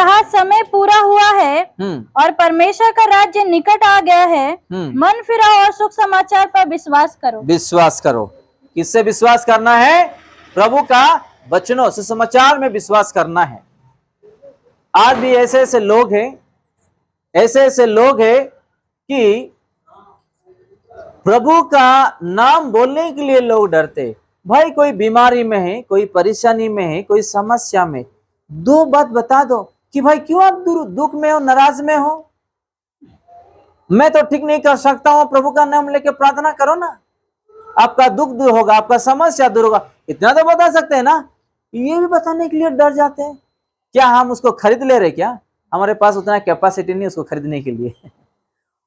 जहाँ समय पूरा हुआ है और परमेश्वर का राज्य निकट आ गया है, मन फिराओ और सुख समाचार पर विश्वास करो। विश्वास करो। किससे विश्वास करना है? प्रभु का वचनों, सुसमाचार में विश्वास करना है। आज भी ऐसे ऐसे लोग हैं कि प्रभु का नाम बोलने के लिए लोग डरते। भाई कोई बीमारी में है, कोई परेशानी में है, कोई समस्या में, दो बात बता दो कि भाई क्यों आप दुख में हो, नाराज में हो, मैं तो ठीक नहीं कर सकता हूं, प्रभु का नाम लेके प्रार्थना करो ना, आपका दुख दूर होगा, आपका समस्या दूर होगा। इतना तो बता सकते हैं ना। ये भी बताने के लिए डर जाते हैं। क्या हम उसको खरीद ले रहे? क्या हमारे पास उतना कैपेसिटी नहीं उसको खरीदने के लिए।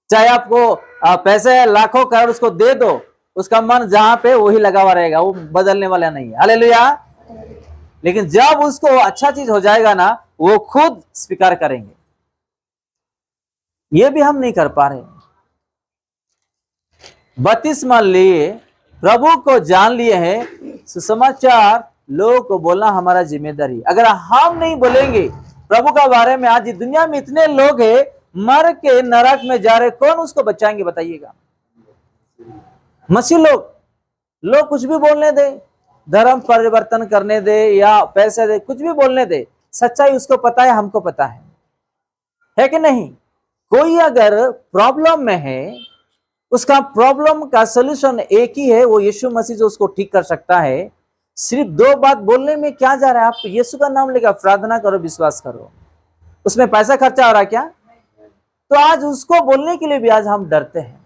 चाहे आपको पैसे लाखों करोड़ उसको दे दो, उसका मन जहां पे वही लगा हुआ रहेगा, वो बदलने वाला नहीं है। हालेलुया। लेकिन जब उसको अच्छा चीज हो जाएगा ना, वो खुद स्वीकार करेंगे। ये भी हम नहीं कर पा रहे। बपतिस्मा लिए, प्रभु को जान लिए हैं, सुसमाचार लोगों को बोलना हमारा जिम्मेदारी। अगर हम नहीं बोलेंगे प्रभु का बारे में, आज दुनिया में इतने लोग हैं मर के नरक में जा रहे, कौन उसको बचाएंगे बताइएगा? मसीह लोग कुछ भी बोलने दे, धर्म परिवर्तन करने दे या पैसे दे, कुछ भी बोलने दे, सच्चाई उसको पता है, हमको पता है कि नहीं? कोई अगर प्रॉब्लम में है, उसका प्रॉब्लम का सलूशन एक ही है, वो यीशु मसीह जो उसको ठीक कर सकता है। सिर्फ दो बात बोलने में क्या जा रहा है? आप यीशु का नाम लेकर प्रार्थना करो, विश्वास करो। उसमें पैसा खर्चा हो रहा है क्या? तो आज उसको बोलने के लिए भी आज हम डरते हैं।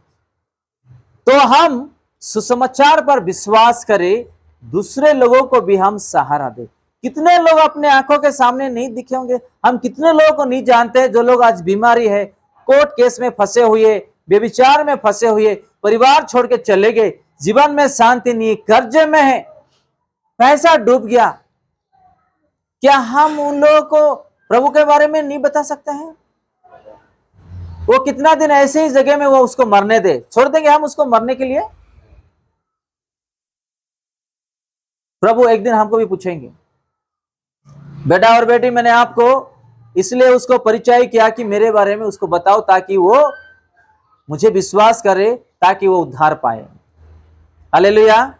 तो हम सुसमाचार पर विश्वास करें, दूसरे लोगों को भी हम सहारा दें। कितने लोग अपने आंखों के सामने नहीं दिखे होंगे, हम कितने लोगों को नहीं जानते, जो लोग आज बीमारी है, कोर्ट केस में फंसे हुए, व्यभिचार में फंसे हुए, परिवार छोड़ के चले गए, जीवन में शांति नहीं, कर्जे में है, पैसा डूब गया। क्या हम उन लोगों को प्रभु के बारे में नहीं बता सकते हैं? वो कितना दिन ऐसे ही जगह में वो उसको मरने दे, छोड़ देंगे हम उसको मरने के लिए? प्रभु एक दिन हमको भी पूछेंगे, बेटा और बेटी मैंने आपको इसलिए उसको परिचय किया कि मेरे बारे में उसको बताओ, ताकि वो मुझे विश्वास करे, ताकि वो उद्धार पाए। हालेलुया।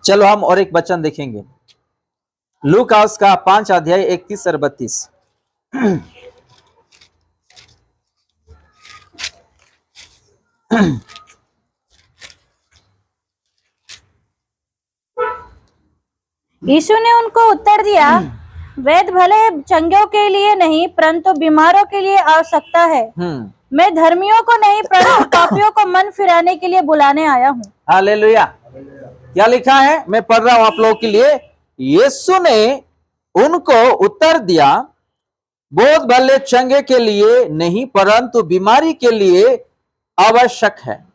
चलो हम और एक वचन देखेंगे, लूका उसका 5 अध्याय 31 और 32। यीशु ने उनको उत्तर दिया, वैद्य भले चंगों के लिए नहीं परंतु बीमारों के लिए आवश्यकता है। मैं धर्मियों को नहीं परंतु पापियों को मन फिराने के लिए बुलाने आया हूँ। हालेलुया। क्या लिखा है? मैं पढ़ रहा हूं आप लोगों के लिए। यीशु ने उनको उत्तर दिया, बोध भले चंगे के लिए नहीं परंतु बीमारी के लिए आवश्यक है।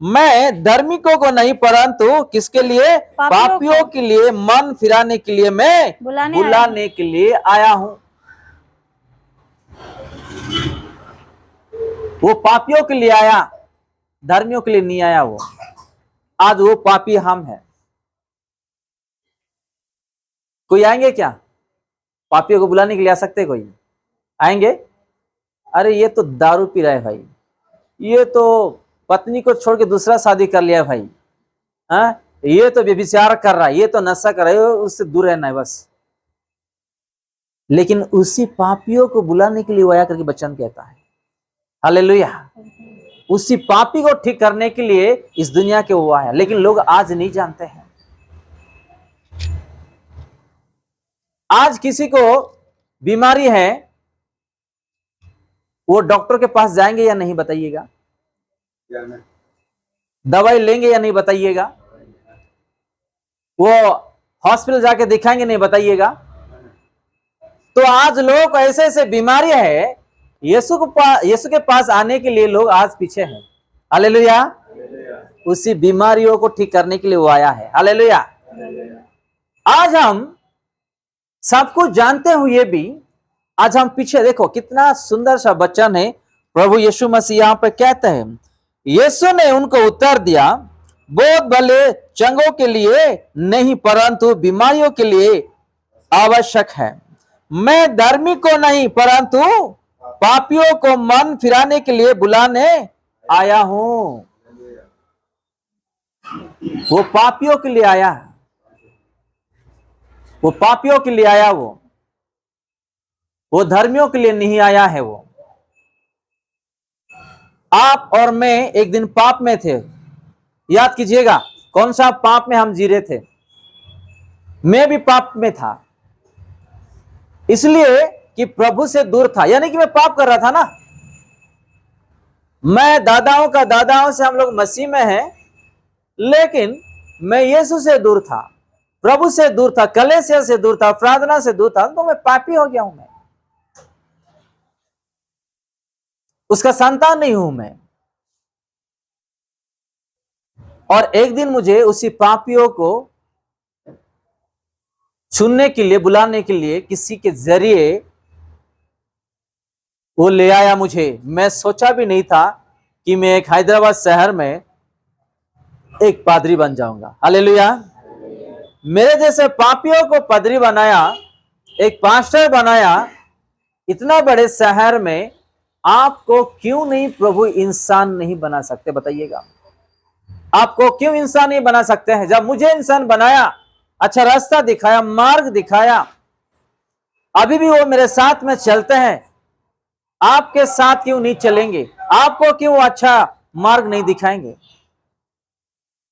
मैं धार्मिकों को नहीं परंतु किसके लिए? पापियों के लिए मन फिराने के लिए मैं बुलाने के लिए आया हूं। वो पापियों के लिए आया, धर्मियों के लिए नहीं आया। वो आज वो पापी हम हैं। कोई आएंगे क्या? पापियों को बुलाने के लिए आ सकते? कोई आएंगे? अरे ये तो दारू पी रहा है भाई, ये तो पत्नी को छोड़ के दूसरा शादी कर लिया भाई, हाँ, ये तो व्यभिचार कर रहा है, ये तो नशा कर रहा है, उससे दूर रहना है बस। लेकिन उसी पापियों को बुलाने के लिए वो आया करके वचन कहता है। हालेलुया। उसी पापी को ठीक करने के लिए इस दुनिया के वो आया। लेकिन लोग आज नहीं जानते हैं। आज किसी को बीमारी है, वो डॉक्टर के पास जाएंगे या नहीं बताइएगा? दवाई लेंगे या नहीं बताइएगा? वो हॉस्पिटल जाके दिखाएंगे नहीं बताइएगा? तो आज लोगों को ऐसे ऐसे बीमारी है, यीशु के पास आने के लिए लोग आज पीछे हैं। हालेलुया। उसी बीमारियों को ठीक करने के लिए वो आया है। हालेलुया। आज हम सब कुछ जानते हुए भी आज हम पीछे। देखो कितना सुंदर सा वचन है। प्रभु यीशु मसीह यहाँ पे कहते हैं, यीशु ने उनको उत्तर दिया, बोध भले चंगों के लिए नहीं परंतु बीमारियों के लिए आवश्यक है। मैं धर्मी को नहीं परंतु पापियों को मन फिराने के लिए बुलाने आया हूं। वो पापियों के लिए आया, वो पापियों के लिए आया, वो धर्मियों के लिए नहीं आया है। वो आप और मैं एक दिन पाप में थे, याद कीजिएगा कौन सा पाप में हम जी रहे थे। मैं भी पाप में था, इसलिए कि प्रभु से दूर था, यानी कि मैं पाप कर रहा था ना। मैं दादाओं से हम लोग मसीह में हैं, लेकिन मैं यीशु से दूर था, प्रभु से दूर था, कलीसिया से दूर था, प्रार्थना से दूर था, तो मैं पापी हो गया हूं। मैं उसका संतान नहीं हूं मैं। और एक दिन मुझे उसी पापियों को चुनने के लिए, बुलाने के लिए किसी के जरिए वो ले आया मुझे। मैं सोचा भी नहीं था कि मैं एक हैदराबाद शहर में एक पादरी बन जाऊंगा। हालेलुया। मेरे जैसे पापियों को पादरी बनाया, एक पास्टर बनाया। इतना बड़े शहर में आपको क्यों नहीं प्रभु इंसान नहीं बना सकते? बताइएगा, आपको क्यों इंसान नहीं बना सकते हैं? जब मुझे इंसान बनाया, अच्छा रास्ता दिखाया, मार्ग दिखाया, अभी भी वो मेरे साथ में चलते हैं, आपके साथ क्यों नहीं चलेंगे? आपको क्यों अच्छा मार्ग नहीं दिखाएंगे?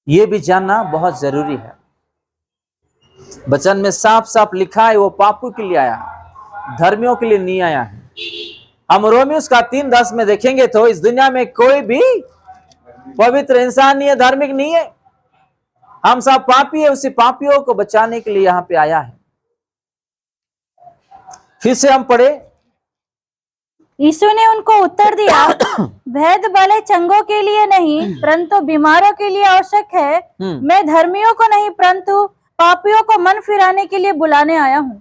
ये भी जानना बहुत जरूरी है। वचन में साफ साफ लिखा है वो पापों के लिए आया, धर्मियों के लिए नहीं आया है। हम रोमियोस का 3:10 में देखेंगे तो इस दुनिया में कोई भी पवित्र इंसान नहीं है, धार्मिक नहीं है, हम सब पापी है। उसी पापियों को बचाने के लिए यहां पे आया है। फिर से हम पढ़े, यीशु ने उनको उत्तर दिया, भेद भले चंगों के लिए नहीं परंतु बीमारों के लिए आवश्यक है। मैं धर्मियों को नहीं परंतु पापियों को मन फिराने के लिए बुलाने आया हूं।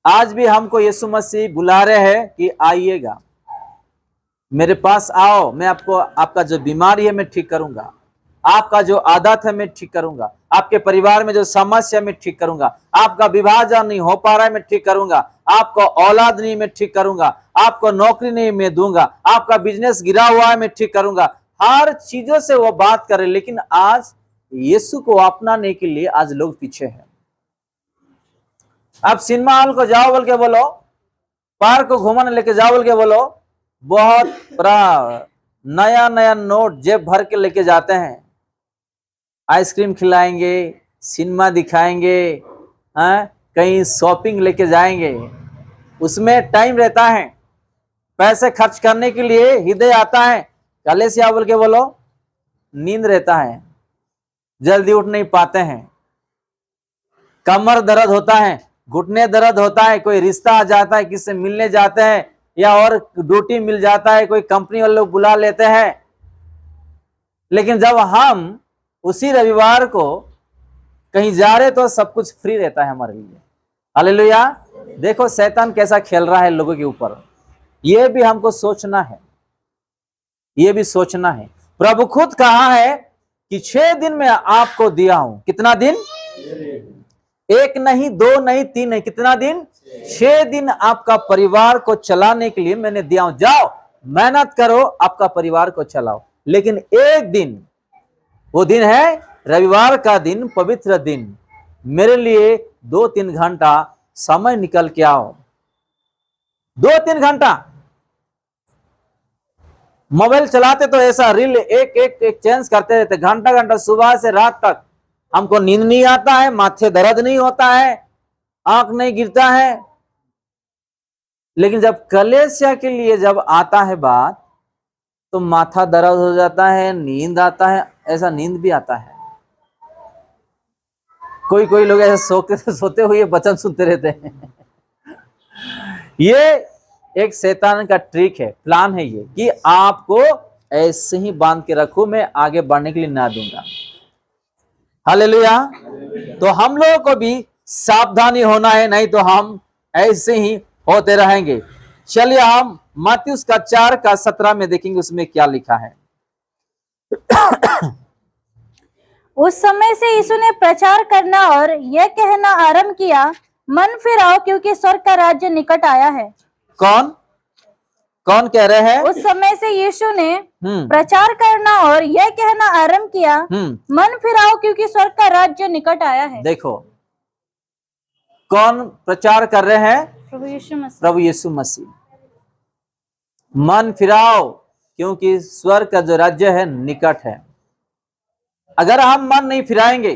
आज भी हमको यीशु मसीह बुला रहे हैं कि आइएगा, मेरे पास आओ, मैं आपको, आपका जो बीमारी है मैं ठीक करूंगा, आपका जो आदत है मैं ठीक करूंगा, आपके परिवार में जो समस्या मैं ठीक करूंगा, आपका विभाजन नहीं हो पा रहा है मैं ठीक करूंगा, आपको औलाद नहीं मैं ठीक करूंगा, आपको नौकरी नहीं मैं दूंगा, आपका बिजनेस गिरा हुआ है मैं ठीक करूंगा। हर चीजों से वो बात करे, लेकिन आज यीशु को अपनाने के लिए आज लोग पीछे हैं। आप सिनेमा हॉल को जाओ बोल के बोलो, पार्क को घुमाने लेके जाओ बोल के बोलो, बहुत बड़ा नया नया नोट जेब भर के लेके जाते हैं, आइसक्रीम खिलाएंगे, सिनेमा दिखाएंगे, कहीं शॉपिंग लेके जाएंगे, उसमें टाइम रहता है, पैसे खर्च करने के लिए हृदय आता है, कलीसिया बोल के बोलो, नींद रहता है, जल्दी उठ नहीं पाते हैं, कमर दर्द होता है, घुटने दर्द होता है, कोई रिश्ता आ जाता है, किससे मिलने जाते हैं, या और ड्यूटी मिल जाता है, कोई कंपनी वाले लोग बुला लेते हैं। लेकिन जब हम उसी रविवार को कहीं जा रहे तो सब कुछ फ्री रहता है हमारे लिए। हालेलुया। देखो शैतान कैसा खेल रहा है लोगों के ऊपर, यह भी हमको सोचना है, यह भी सोचना है। प्रभु खुद कहा है कि 6 दिन में आपको दिया हूं। कितना दिन? 1 नहीं, 2 नहीं, 3 नहीं, कितना दिन? 6 दिन आपका परिवार को चलाने के लिए मैंने दिया हूं। जाओ मेहनत करो, आपका परिवार को चलाओ। लेकिन एक दिन, वो दिन है रविवार का दिन, पवित्र दिन, मेरे लिए 2-3 घंटा समय निकल के आओ। 2-3 घंटा मोबाइल चलाते तो ऐसा रील एक चेंज करते रहते, घंटा घंटा, सुबह से रात तक। हमको नींद नहीं आता है, माथे दर्द नहीं होता है, आंख नहीं गिरता है। लेकिन जब कलीसिया के लिए जब आता है बात, तो माथा दर्द हो जाता है, नींद आता है, ऐसा नींद भी आता है। कोई लोग ऐसे सोते हुए वचन सुनते रहते हैं। ये एक शैतान का ट्रिक है, प्लान है ये, कि आपको ऐसे ही बांध के रखो, मैं आगे बढ़ने के लिए ना दूंगा। हालेलुया। तो हम लोगों को भी सावधानी होना है, नहीं तो हम ऐसे ही होते रहेंगे। चलिए हम मत्ती उसका 4:17 में देखेंगे, उसमें क्या लिखा है। उस समय से यीशु ने प्रचार करना और यह कहना आरंभ किया, मन फिराओ क्योंकि स्वर्ग का राज्य निकट आया है। कौन कौन कह रहे हैं? उस समय से यीशु ने प्रचार करना और यह कहना आरंभ किया, मन फिराओ क्योंकि स्वर्ग का राज्य निकट आया है। देखो कौन प्रचार कर रहे हैं? प्रभु यीशु मसीह। प्रभु यीशु मसीह। मन फिराओ क्योंकि स्वर्ग का जो राज्य है निकट है। अगर हम मन नहीं फिराएंगे,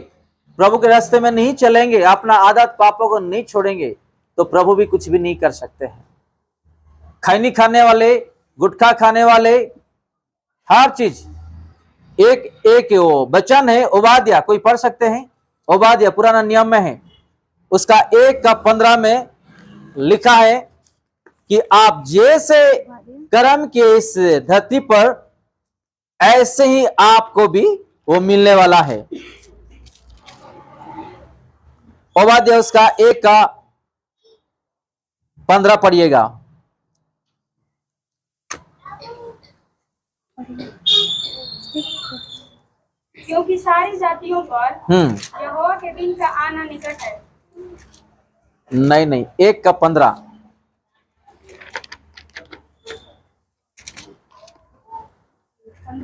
प्रभु के रास्ते में नहीं चलेंगे, अपना आदत पापों को नहीं छोड़ेंगे, तो प्रभु भी कुछ भी नहीं कर सकते हैं। खैनी खाने वाले, गुटखा खाने वाले, हर चीज एक एक वो वचन है ओबादिया, कोई पढ़ सकते हैं? ओबादिया पुराना नियम में है, उसका 1:15 में लिखा है कि आप जैसे कर्म के इस धरती पर, ऐसे ही आपको भी वो मिलने वाला है। ओबादिया उसका 1:15 पढ़िएगा। क्योंकि सारी जातियों पर यहोवा के दिन का आना निकट है। नहीं 1:15।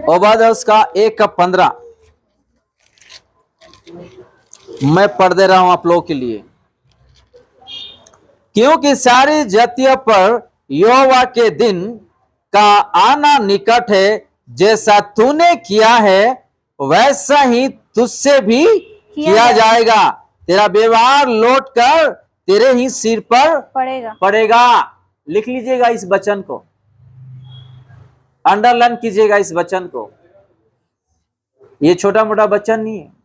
ओबादिया उसका 1:15 मैं पढ़ दे रहा हूं आप लोगों के लिए। क्योंकि सारी जातियों पर यहोवा के दिन का आना निकट है, जैसा तूने किया है वैसा ही तुझसे भी किया जाएगा। तेरा व्यवहार लौट कर तेरे ही सिर पर पड़ेगा। लिख लीजिएगा इस वचन को, अंडरलाइन कीजिएगा इस वचन को। ये छोटा मोटा वचन नहीं है।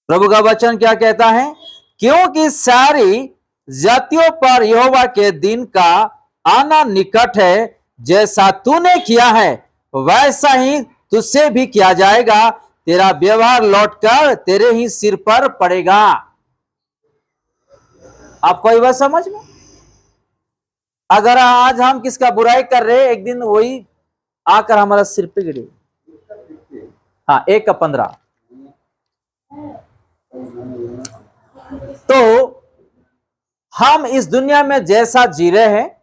प्रभु का वचन क्या कहता है? क्योंकि सारी जातियों पर यहोवा के दिन का आना निकट है, जैसा तूने किया है वैसा ही तुझसे भी किया जाएगा। तेरा व्यवहार लौटकर तेरे ही सिर पर पड़ेगा। आपको ये बात समझ में? अगर आज हम किसका बुराई कर रहे, एक दिन वही आकर हमारा सिर पे गिरे। हाँ 1:15। तो हम इस दुनिया में जैसा जी रहे हैं,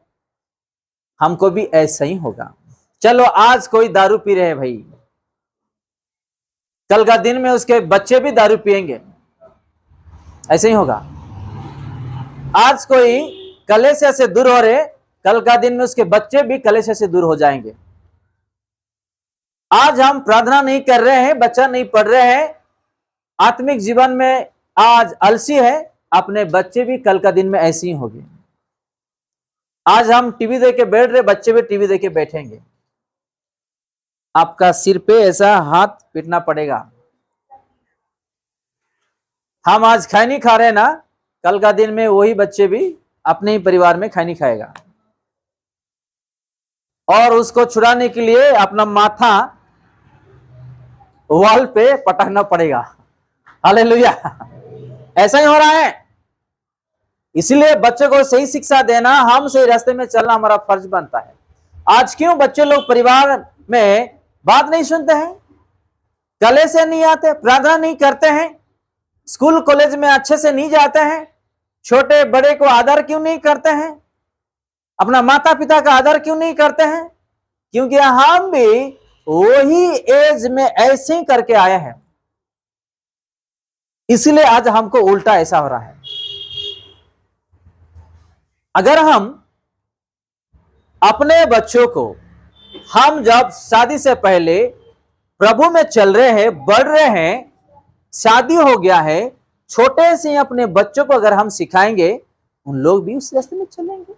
हमको भी ऐसा ही होगा। चलो आज कोई दारू पी रहे हैं भाई, कल का दिन में उसके बच्चे भी दारू पिएंगे, ऐसे ही होगा। आज कोई कलेश से दूर हो रहे, कल का दिन में उसके बच्चे भी कलेश से दूर हो जाएंगे। आज हम प्रार्थना नहीं कर रहे हैं, बच्चा नहीं पढ़ रहे हैं, आत्मिक जीवन में आज आलसी है, अपने बच्चे भी कल का दिन में ऐसे ही होंगे। आज हम टीवी देख के बैठ रहे, बच्चे भी टीवी देख के बैठेंगे। आपका सिर पे ऐसा हाथ पीटना पड़ेगा। हम आज खैनी खा रहे हैं ना, कल का दिन में वही बच्चे भी अपने ही परिवार में खैनी खाएगा, और उसको छुड़ाने के लिए अपना माथा वॉल पे पटकना पड़ेगा। हालेलुया। ऐसा ही हो रहा है। इसलिए बच्चों को सही शिक्षा देना, हम सही रास्ते में चलना हमारा फर्ज बनता है। आज क्यों बच्चे लोग परिवार में बात नहीं सुनते हैं, कले से नहीं आते, प्रार्थना नहीं करते हैं, स्कूल कॉलेज में अच्छे से नहीं जाते हैं, छोटे बड़े को आदर क्यों नहीं करते हैं, अपना माता पिता का आदर क्यों नहीं करते हैं? क्योंकि हम भी वही एज में ऐसे ही करके आए हैं। इसलिए आज हमको उल्टा ऐसा हो रहा है। अगर हम अपने बच्चों को, हम जब शादी से पहले प्रभु में चल रहे हैं, बढ़ रहे हैं, शादी हो गया है, छोटे से अपने बच्चों को अगर हम सिखाएंगे, उन लोग भी उस रास्ते में चलेंगे।